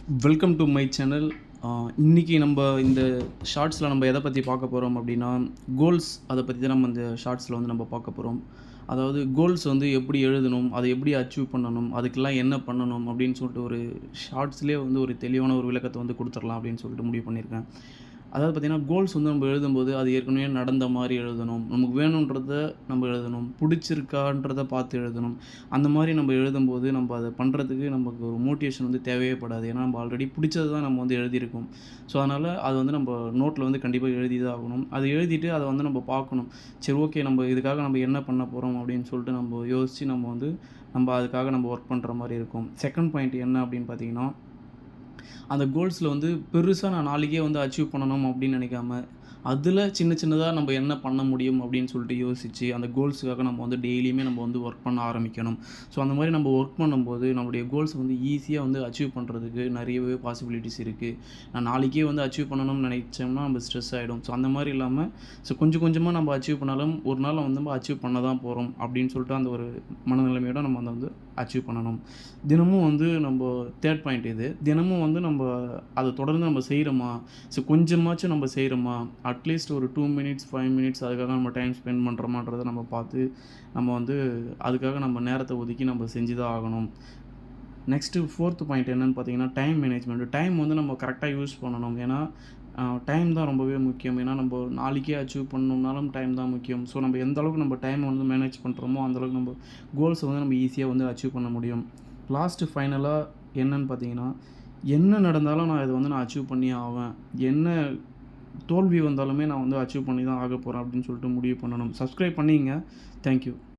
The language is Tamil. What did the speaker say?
Welcome to my channel. இன்றைக்கி நம்ம இந்த ஷார்ட்ஸில் நம்ம எதை பற்றி பார்க்க போகிறோம் அப்படின்னா, கோல்ஸ் அதை பற்றி தான் நம்ம இந்த ஷார்ட்ஸில் வந்து நம்ம பார்க்க போகிறோம். அதாவது கோல்ஸ் வந்து எப்படி எழுதணும், அதை எப்படி அச்சீவ் பண்ணணும், அதுக்கெல்லாம் என்ன பண்ணணும் அப்படின்னு சொல்லிட்டு ஒரு ஷார்ட்ஸ்லேயே வந்து ஒரு தெளிவான ஒரு விளக்கத்தை வந்து கொடுத்துடலாம் அப்படின்னு சொல்லிட்டு முடிவு பண்ணியிருக்கேன். அதாவது பார்த்திங்கன்னா, கோல்ஸ் வந்து நம்ம எழுதும்போது அது ஏற்கனவே நடந்த மாதிரி எழுதணும், நமக்கு வேணுன்றத நம்ம எழுதணும், பிடிச்சிருக்கான்றத பார்த்து எழுதணும். அந்த மாதிரி நம்ம எழுதும்போது நம்ம அதை பண்ணுறதுக்கு நமக்கு ஒரு மோட்டிவேஷன் வந்து தேவையே படாது. ஏன்னா நம்ம ஆல்ரெடி பிடிச்சது தான் நம்ம வந்து எழுதியிருக்கோம். ஸோ அதனால் அது வந்து நம்ம நோட்டில் வந்து கண்டிப்பாக எழுதி தான் ஆகணும். அதை எழுதிட்டு அதை வந்து நம்ம பார்க்கணும். சரி, ஓகே, நம்ம இதுக்காக நம்ம என்ன பண்ண போகிறோம் அப்படின்னு சொல்லிட்டு நம்ம யோசித்து நம்ம அதுக்காக நம்ம ஒர்க் பண்ணுற மாதிரி இருக்கும். செகண்ட் பாயிண்ட் என்ன அப்படின்னு பார்த்தீங்கன்னா, அந்த கோல்ஸில் வந்து பெருசாக நான் நாளைக்கே வந்து அச்சீவ் பண்ணணும் அப்படின்னு நினைக்காம, அதில் சின்ன சின்னதாக நம்ம என்ன பண்ண முடியும் அப்படின்னு சொல்லிட்டு யோசித்து, அந்த கோல்ஸுக்காக நம்ம வந்து டெய்லியுமே நம்ம வந்து ஒர்க் பண்ண ஆரம்பிக்கணும். ஸோ அந்த மாதிரி நம்ம ஒர்க் பண்ணும்போது நம்மளுடைய கோல்ஸ் வந்து ஈஸியாக வந்து அச்சீவ் பண்ணுறதுக்கு நிறையவே பாசிபிலிட்டிஸ் இருக்குது. நான் நாளைக்கே வந்து அச்சீவ் பண்ணணும்னு நினைச்சோம்னா நம்ம ஸ்ட்ரெஸ் ஆகிடும். ஸோ அந்த மாதிரி இல்லாமல் கொஞ்சம் கொஞ்சமாக நம்ம அச்சீவ் பண்ணாலும் ஒரு நாள் வந்து நம்ம அச்சீவ் பண்ண தான் போகிறோம் அப்படின்னு சொல்லிட்டு அந்த ஒரு மனநிலைமையோட நம்ம வந்து அச்சீவ் பண்ணணும். தினமும் வந்து நம்ம தேர்ட் பாயிண்ட் இது. தினமும் வந்து நம்ம அதை தொடர்ந்து நம்ம செய்கிறோமா, கொஞ்சமாச்சும் நம்ம செய்கிறோமா, அட்லீஸ்ட் ஒரு 2 மினிட்ஸ் 5 மினிட்ஸ் அதுக்காக நம்ம டைம் ஸ்பெண்ட் பண்ணுறோமான்றதை நம்ம பார்த்து நம்ம வந்து அதுக்காக நம்ம நேரத்தை ஒதுக்கி நம்ம செஞ்சு தான் ஆகணும். நெக்ஸ்ட்டு ஃபோர்த்து பாயிண்ட் என்னென்னு பார்த்தீங்கன்னா, டைம் மேனேஜ்மெண்ட். டைம் வந்து நம்ம கரெக்டாக யூஸ் பண்ணணும். ஏன்னா டைம் தான் ரொம்பவே முக்கியம். ஏன்னா நம்ம நாளைக்கே அச்சீவ் பண்ணணும்னாலும் டைம் தான் முக்கியம். ஸோ நம்ம எந்த அளவுக்கு நம்ம டைமை வந்து மேனேஜ் பண்ணுறோமோ அந்தளவுக்கு நம்ம கோல்ஸை வந்து நம்ம ஈஸியாக வந்து அச்சீவ் பண்ண முடியும். லாஸ்ட்டு ஃபைனலாக என்னன்னு பார்த்தீங்கன்னா, என்ன நடந்தாலும் நான் இதை வந்து நான் அச்சீவ் பண்ணி ஆவேன், என்ன தோல்வி வந்தாலுமே நான் வந்து அச்சீவ் பண்ணி தான் ஆக போகிறேன் அப்படின்னு சொல்லிட்டு முடிவு பண்ணணும். சப்ஸ்கிரைப் பண்ணிங்க. தேங்க்யூ.